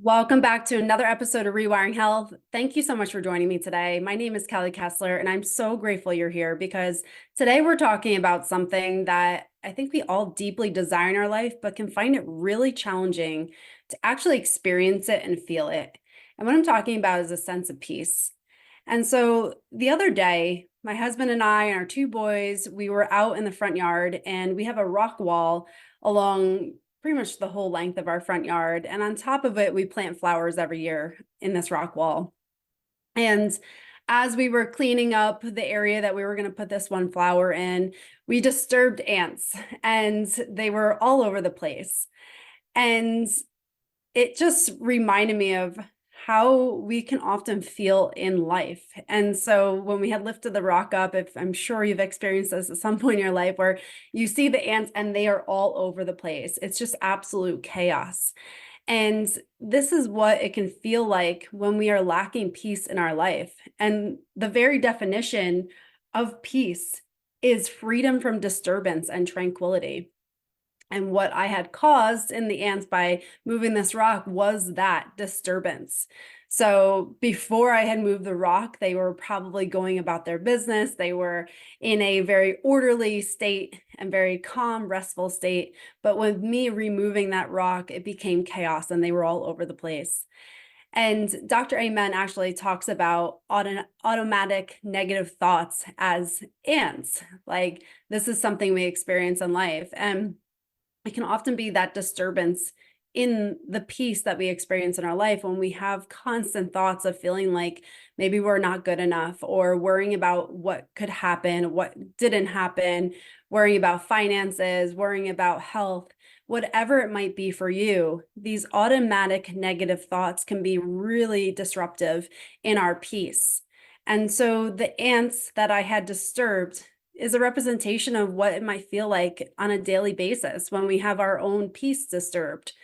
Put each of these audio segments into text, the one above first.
Welcome back to another episode of Rewiring Health. Thank you so much for joining me today. My name is Kelly Kessler, and I'm so grateful you're here because today we're talking about something that I think we all deeply desire in our life, but can find it really challenging to actually experience it and feel it. And what I'm talking about is a sense of peace. And so the other day, my husband and I and our two boys, we were out in the front yard, and we have a rock wall along pretty much the whole length of our front yard. And on top of it, we plant flowers every year in this rock wall. And as we were cleaning up the area that we were going to put this one flower in, we disturbed ants, and they were all over the place. And it just reminded me of how we can often feel in life. And so when we had lifted the rock up, if I'm sure you've experienced this at some point in your life where you see the ants and they are all over the place. It's just absolute chaos. And this is what it can feel like when we are lacking peace in our life. And the very definition of peace is freedom from disturbance and tranquility. And what I had caused in the ants by moving this rock was that disturbance. So before I had moved the rock, they were probably going about their business. They were in a very orderly state and very calm, restful state. But with me removing that rock, it became chaos and they were all over the place. And Dr. Amen actually talks about automatic negative thoughts as ants. Like this is something we experience in life. And it can often be that disturbance in the peace that we experience in our life when we have constant thoughts of feeling like maybe we're not good enough, or worrying about what could happen, what didn't happen, worrying about finances, worrying about health, whatever it might be for you. These automatic negative thoughts can be really disruptive in our peace. And so the ants that I had disturbed is a representation of what it might feel like on a daily basis when we have our own peace disturbed.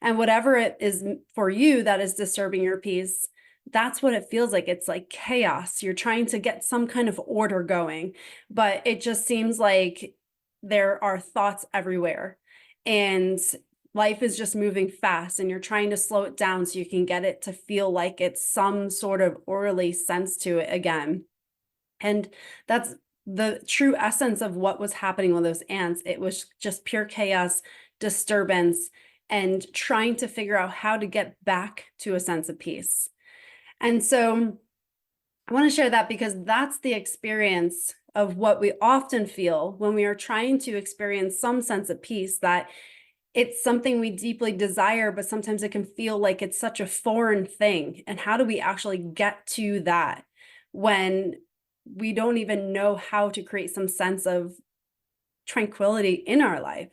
And whatever it is for you that is disturbing your peace, that's what it feels like. It's like chaos. You're trying to get some kind of order going, but it just seems like there are thoughts everywhere. And life is just moving fast, and you're trying to slow it down so you can get it to feel like it's some sort of orderly sense to it again. And that's the true essence of what was happening with those ants. It was just pure chaos, disturbance, and trying to figure out how to get back to a sense of peace. And so I want to share that because that's the experience of what we often feel when we are trying to experience some sense of peace, that it's something we deeply desire, but sometimes it can feel like it's such a foreign thing. And how do we actually get to that when we don't even know how to create some sense of tranquility in our life?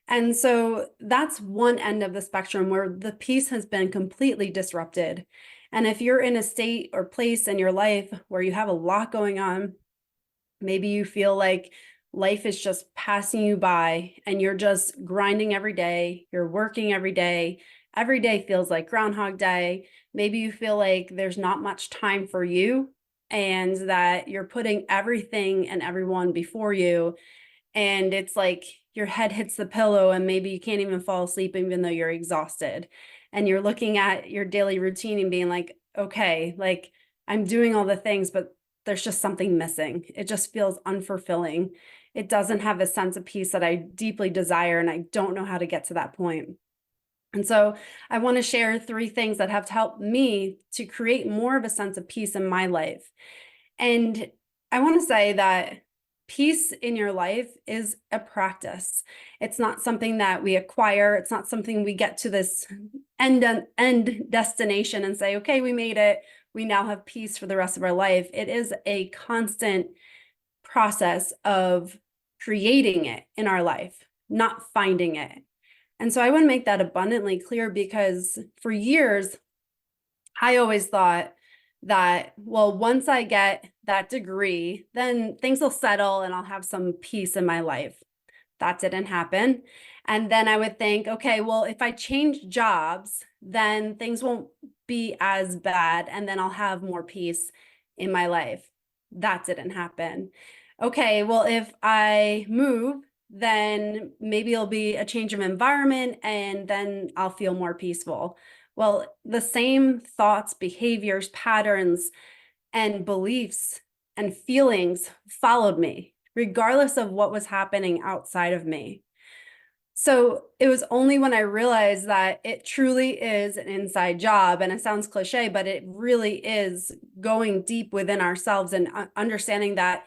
And so that's one end of the spectrum where the peace has been completely disrupted. And if you're in a state or place in your life where you have a lot going on, maybe you feel like life is just passing you by and you're just grinding every day, you're working every day feels like Groundhog Day. Maybe you feel like there's not much time for you and that you're putting everything and everyone before you. And it's like your head hits the pillow and maybe you can't even fall asleep even though you're exhausted. And you're looking at your daily routine and being like, okay, like I'm doing all the things, but there's just something missing. It just feels unfulfilling. It doesn't have a sense of peace that I deeply desire, and I don't know how to get to that point. And so I want to share 3 things that have helped me to create more of a sense of peace in my life. And I want to say that peace in your life is a practice. It's not something that we acquire. It's not something we get to this end destination and say, okay, we made it. We now have peace for the rest of our life. It is a constant process of creating it in our life, not finding it. And so I want to make that abundantly clear because for years, I always thought that, well, once I get that degree, then things will settle and I'll have some peace in my life. That didn't happen. And then I would think, okay, well, if I change jobs, then things won't be as bad and then I'll have more peace in my life. That didn't happen. Okay, well, if I move, then maybe it'll be a change of environment and then I'll feel more peaceful. Well, the same thoughts, behaviors, patterns, and beliefs and feelings followed me, regardless of what was happening outside of me. So it was only when I realized that it truly is an inside job, and it sounds cliche, but it really is going deep within ourselves and understanding that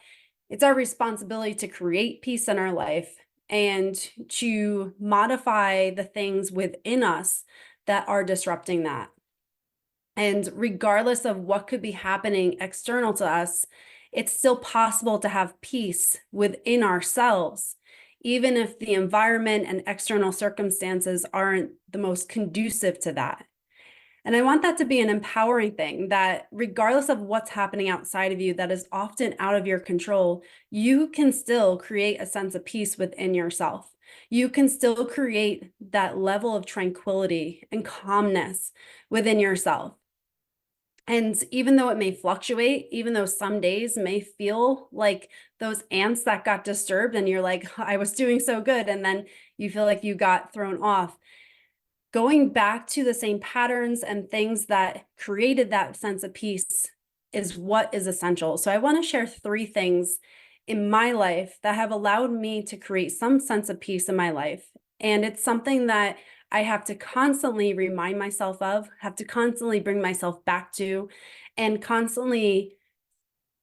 it's our responsibility to create peace in our life and to modify the things within us that are disrupting that. And regardless of what could be happening external to us, it's still possible to have peace within ourselves, even if the environment and external circumstances aren't the most conducive to that. And I want that to be an empowering thing, that regardless of what's happening outside of you that is often out of your control, you can still create a sense of peace within yourself. You can still create that level of tranquility and calmness within yourself. And even though it may fluctuate, even though some days may feel like those ants that got disturbed and you're like, I was doing so good, and then you feel like you got thrown off, going back to the same patterns and things that created that sense of peace is what is essential. So I want to share 3 things in my life that have allowed me to create some sense of peace in my life. And it's something that I have to constantly remind myself of, have to constantly bring myself back to, and constantly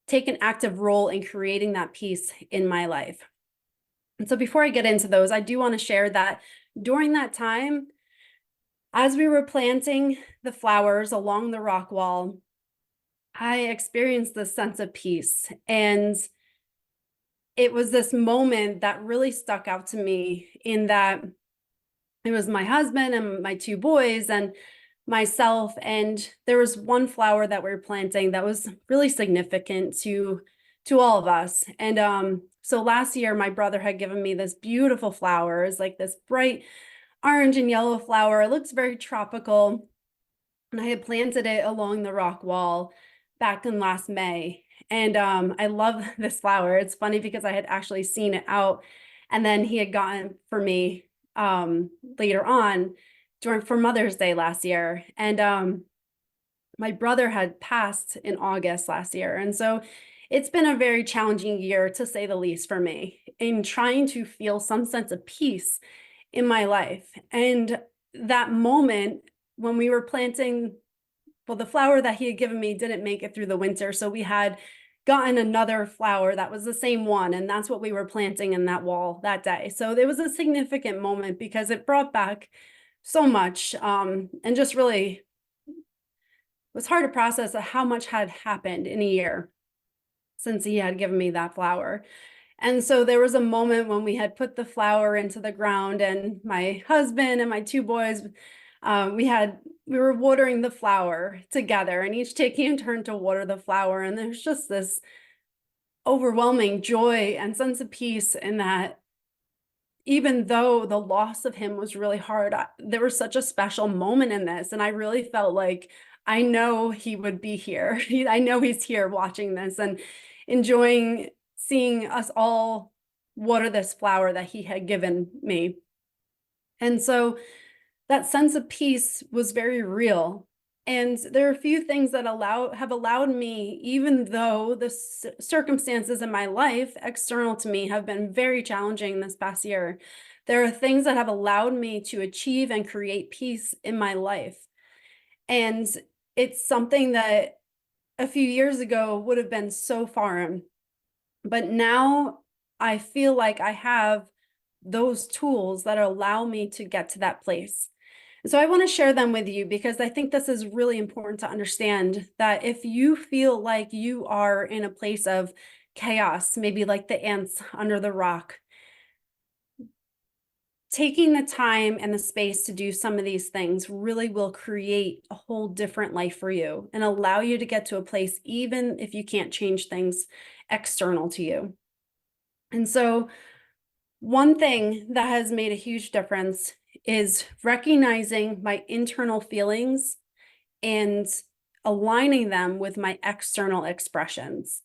take an active role in creating that peace in my life. And so before I get into those, I do want to share that during that time, as we were planting the flowers along the rock wall, I experienced this sense of peace. And it was this moment that really stuck out to me, in that it was my husband and my 2 boys and myself. And there was one flower that we were planting that was really significant to all of us. And so last year, my brother had given me this beautiful flower. It's like this bright orange and yellow flower. It looks very tropical. And I had planted it along the rock wall back in last May. And I love this flower. It's funny because I had actually seen it out, and then he had gotten for me later on for Mother's Day last year. And my brother had passed in August last year. And so it's been a very challenging year, to say the least, for me, in trying to feel some sense of peace in my life. And that moment when we were planting, well, the flower that he had given me didn't make it through the winter. So we had gotten another flower that was the same one. And that's what we were planting in that wall that day. So it was a significant moment because it brought back so much, and just really was hard to process how much had happened in a year since he had given me that flower. And so there was a moment when we had put the flower into the ground, and my husband and my 2 boys, we were watering the flower together, and each taking a turn to water the flower. And there's just this overwhelming joy and sense of peace in that, even though the loss of him was really hard, there was such a special moment in this. And I really felt like, I know he would be here. I know he's here watching this and enjoying seeing us all water this flower that he had given me. And so that sense of peace was very real. And there are a few things that have allowed me, even though the circumstances in my life external to me have been very challenging this past year, there are things that have allowed me to achieve and create peace in my life. And it's something that a few years ago would have been so foreign. But now I feel like I have those tools that allow me to get to that place. So I want to share them with you because I think this is really important to understand, that if you feel like you are in a place of chaos, maybe like the ants under the rock, taking the time and the space to do some of these things really will create a whole different life for you and allow you to get to a place, even if you can't change things external to you. And so one thing that has made a huge difference is recognizing my internal feelings and aligning them with my external expressions.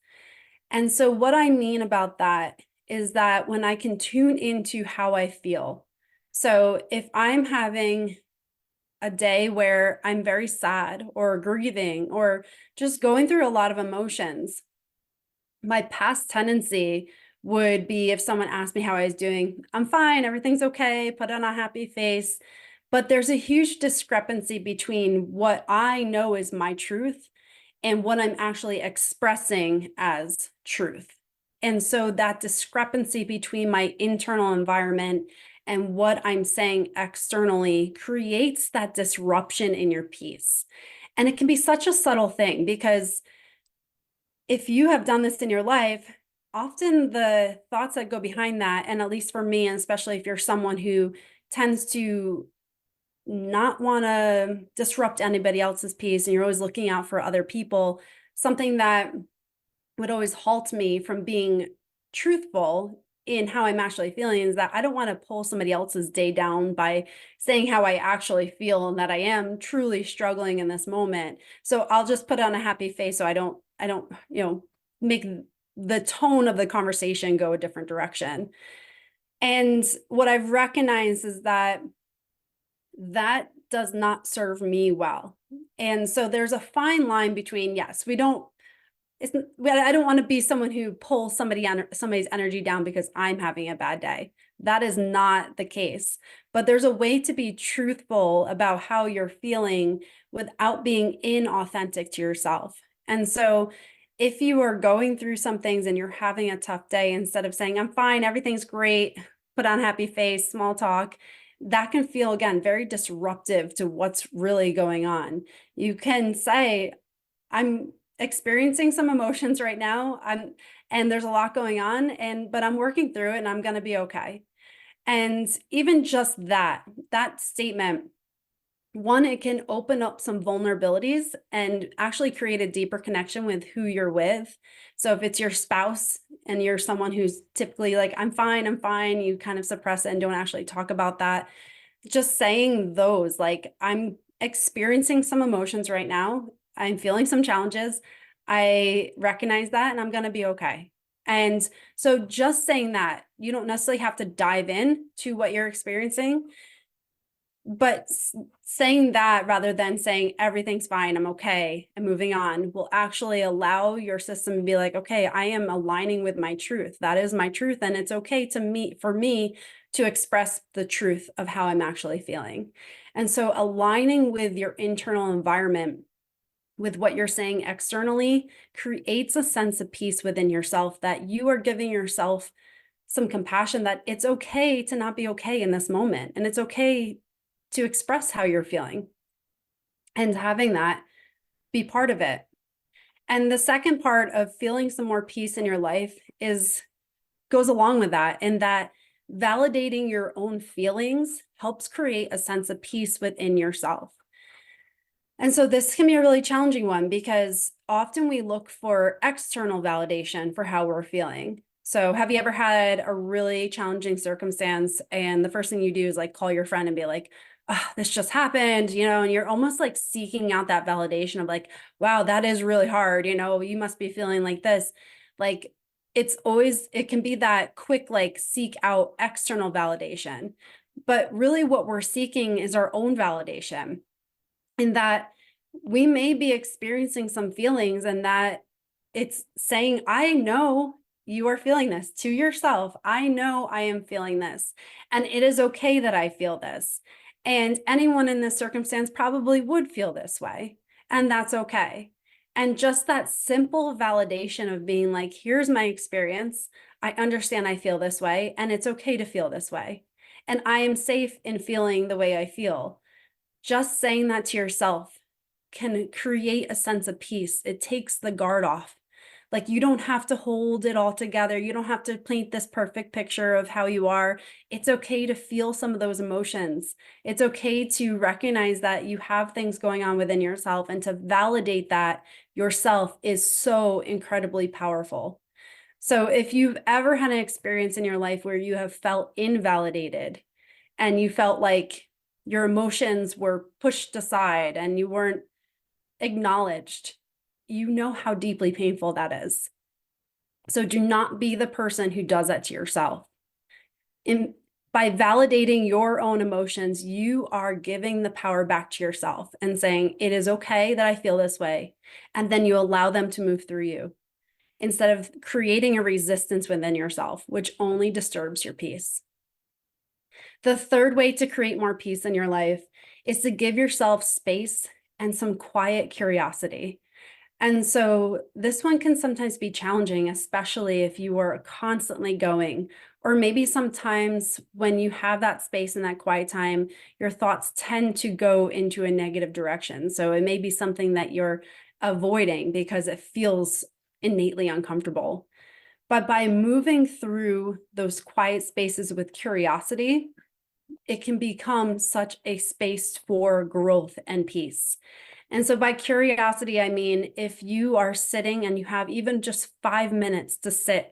And so what I mean about that is that when I can tune into how I feel. So if I'm having a day where I'm very sad or grieving or just going through a lot of emotions, my past tendency would be, if someone asked me how I was doing, I'm fine, everything's okay, put on a happy face. But there's a huge discrepancy between what I know is my truth and what I'm actually expressing as truth. And so that discrepancy between my internal environment and what I'm saying externally creates that disruption in your peace. And it can be such a subtle thing, because if you have done this in your life, often the thoughts that go behind that, and at least for me, and especially if you're someone who tends to not want to disrupt anybody else's peace and you're always looking out for other people, something that would always halt me from being truthful in how I'm actually feeling is that I don't want to pull somebody else's day down by saying how I actually feel and that I am truly struggling in this moment. So I'll just put on a happy face so I don't, make the tone of the conversation go a different direction. And what I've recognized is that that does not serve me well. And so there's a fine line between, yes, I don't want to be someone who pulls somebody's energy down because I'm having a bad day. That is not the case. But there's a way to be truthful about how you're feeling without being inauthentic to yourself. And so if you are going through some things and you're having a tough day, instead of saying, I'm fine, everything's great, put on a happy face, small talk, that can feel, again, very disruptive to what's really going on. You can say, I'm experiencing some emotions right now. And there's a lot going on, but I'm working through it and I'm going to be okay. And even just that statement, one, it can open up some vulnerabilities and actually create a deeper connection with who you're with. So if it's your spouse and you're someone who's typically like, I'm fine, you kind of suppress it and don't actually talk about that. Just saying those, like, I'm experiencing some emotions right now. I'm feeling some challenges. I recognize that and I'm going to be okay. And so just saying that, you don't necessarily have to dive in to what you're experiencing, but saying that rather than saying everything's fine, I'm okay, and moving on, will actually allow your system to be like, okay, I am aligning with my truth. That is my truth. And it's okay for me to express the truth of how I'm actually feeling. And so aligning with your internal environment with what you're saying externally creates a sense of peace within yourself, that you are giving yourself some compassion, that it's okay to not be okay in this moment. And it's okay to express how you're feeling and having that be part of it. And the second part of feeling some more peace in your life goes along with that, in that validating your own feelings helps create a sense of peace within yourself. And so this can be a really challenging one, because often we look for external validation for how we're feeling. So have you ever had a really challenging circumstance and the first thing you do is like call your friend and be like, oh, this just happened, and you're almost like seeking out that validation of like, wow, that is really hard. You must be feeling like this. Like, it can be that quick, like, seek out external validation. But really what we're seeking is our own validation, in that we may be experiencing some feelings and that it's saying, I know you are feeling this to yourself. I know I am feeling this, and it is okay that I feel this. And anyone in this circumstance probably would feel this way, and that's okay. And just that simple validation of being like, here's my experience. I understand I feel this way, and it's okay to feel this way. And I am safe in feeling the way I feel. Just saying that to yourself can create a sense of peace. It takes the guard off. Like, you don't have to hold it all together. You don't have to paint this perfect picture of how you are. It's okay to feel some of those emotions. It's okay to recognize that you have things going on within yourself, and to validate that yourself is so incredibly powerful. So if you've ever had an experience in your life where you have felt invalidated and you felt like your emotions were pushed aside and you weren't acknowledged, you know how deeply painful that is. So do not be the person who does that to yourself. By validating your own emotions, you are giving the power back to yourself and saying, it is okay that I feel this way. And then you allow them to move through you instead of creating a resistance within yourself, which only disturbs your peace. The third way to create more peace in your life is to give yourself space and some quiet curiosity. And so this one can sometimes be challenging, especially if you are constantly going, or maybe sometimes when you have that space and that quiet time, your thoughts tend to go into a negative direction. So it may be something that you're avoiding because it feels innately uncomfortable. But by moving through those quiet spaces with curiosity, it can become such a space for growth and peace. And so by curiosity, I mean, if you are sitting and you have even just 5 minutes to sit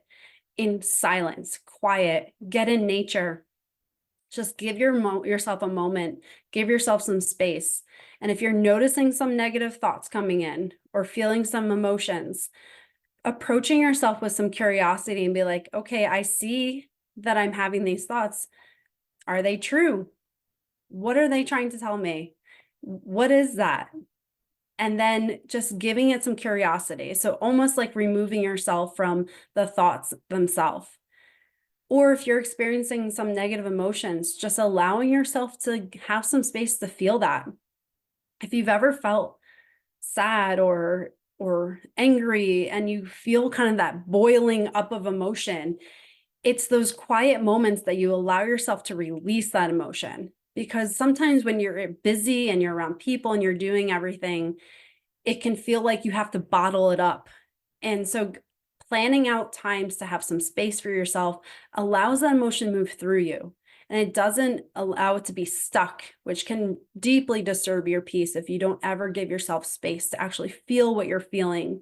in silence, quiet, get in nature, just give yourself a moment, give yourself some space. And if you're noticing some negative thoughts coming in or feeling some emotions, approaching yourself with some curiosity and be like, okay, I see that I'm having these thoughts. Are they true? What are they trying to tell me? What is that? And then just giving it some curiosity. So almost like removing yourself from the thoughts themselves. Or if you're experiencing some negative emotions, just allowing yourself to have some space to feel that. If you've ever felt sad or angry and you feel kind of that boiling up of emotion, it's those quiet moments that you allow yourself to release that emotion. Because sometimes when you're busy and you're around people and you're doing everything, it can feel like you have to bottle it up. And so planning out times to have some space for yourself allows that emotion to move through you. And it doesn't allow it to be stuck, which can deeply disturb your peace if you don't ever give yourself space to actually feel what you're feeling.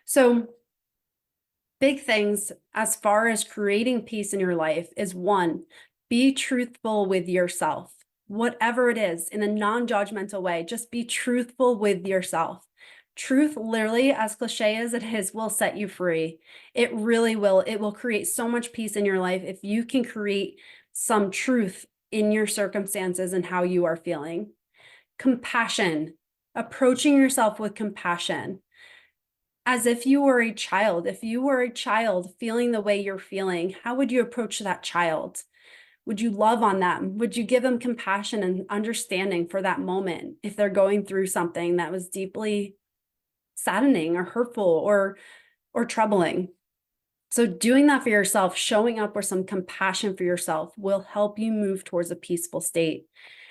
So big things as far as creating peace in your life is, one, be truthful with yourself. Whatever it is, in a non-judgmental way, just be truthful with yourself. Truth, literally, as cliche as it is, will set you free. It really will. It will create so much peace in your life if you can create some truth in your circumstances and how you are feeling. Compassion, approaching yourself with compassion. As if you were a child. If you were a child feeling the way you're feeling, how would you approach that child? Would you love on them? Would you give them compassion and understanding for that moment if they're going through something that was deeply saddening or hurtful or troubling? So doing that for yourself, showing up with some compassion for yourself, will help you move towards a peaceful state.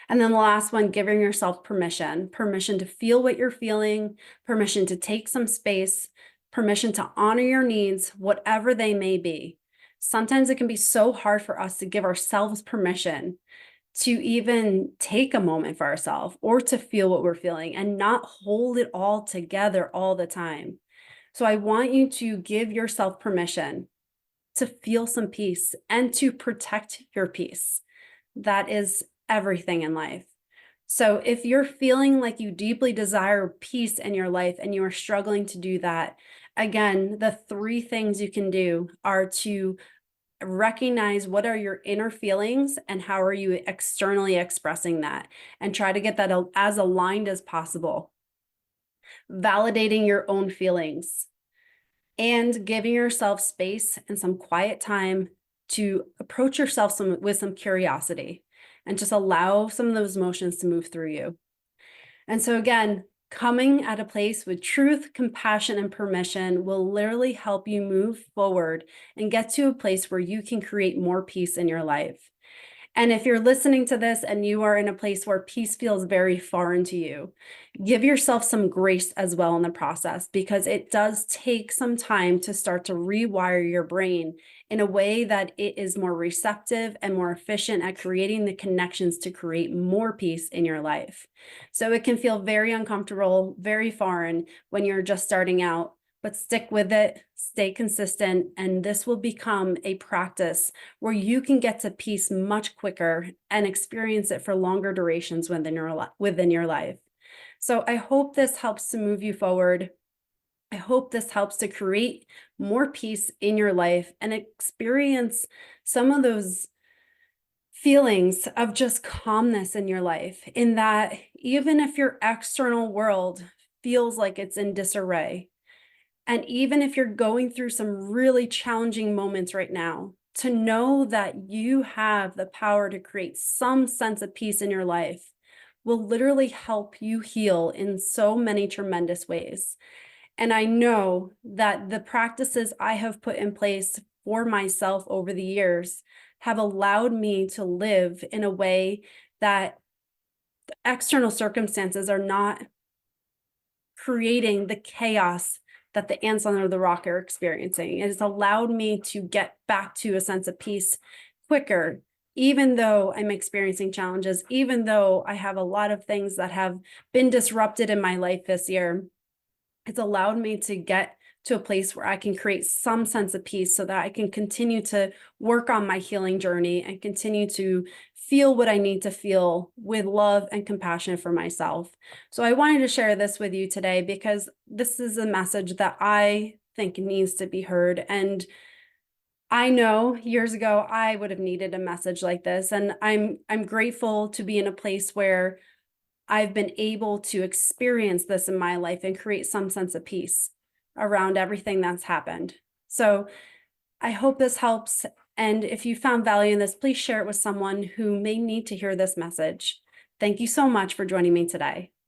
And then the last one, giving yourself permission to feel what you're feeling, permission to take some space, permission to honor your needs, whatever they may be. Sometimes it can be so hard for us to give ourselves permission to even take a moment for ourselves or to feel what we're feeling and not hold it all together all the time. So I want you to give yourself permission to feel some peace and to protect your peace. That is everything in life. So if you're feeling like you deeply desire peace in your life and you are struggling to do that, again, the 3 things you can do are to recognize what are your inner feelings and how are you externally expressing that, and try to get that as aligned as possible. Validating your own feelings and giving yourself space and some quiet time to approach yourself with some curiosity and just allow some of those emotions to move through you. And so again, coming at a place with truth, compassion, and permission will literally help you move forward and get to a place where you can create more peace in your life. And if you're listening to this and you are in a place where peace feels very foreign to you, give yourself some grace as well in the process, because it does take some time to start to rewire your brain in a way that it is more receptive and more efficient at creating the connections to create more peace in your life. So it can feel very uncomfortable, very foreign when you're just starting out, but stick with it, stay consistent, and this will become a practice where you can get to peace much quicker and experience it for longer durations within your life. So I hope this helps to move you forward. I hope this helps to create more peace in your life and experience some of those feelings of just calmness in your life, in that even if your external world feels like it's in disarray, and even if you're going through some really challenging moments right now, to know that you have the power to create some sense of peace in your life will literally help you heal in so many tremendous ways. And I know that the practices I have put in place for myself over the years have allowed me to live in a way that external circumstances are not creating the chaos that the ants under the rock are experiencing. It has allowed me to get back to a sense of peace quicker, even though I'm experiencing challenges, even though I have a lot of things that have been disrupted in my life this year. It's allowed me to get to a place where I can create some sense of peace so that I can continue to work on my healing journey and continue to feel what I need to feel with love and compassion for myself. So I wanted to share this with you today because this is a message that I think needs to be heard. And I know years ago I would have needed a message like this, and I'm grateful to be in a place where I've been able to experience this in my life and create some sense of peace around everything that's happened. So I hope this helps. And if you found value in this, please share it with someone who may need to hear this message. Thank you so much for joining me today.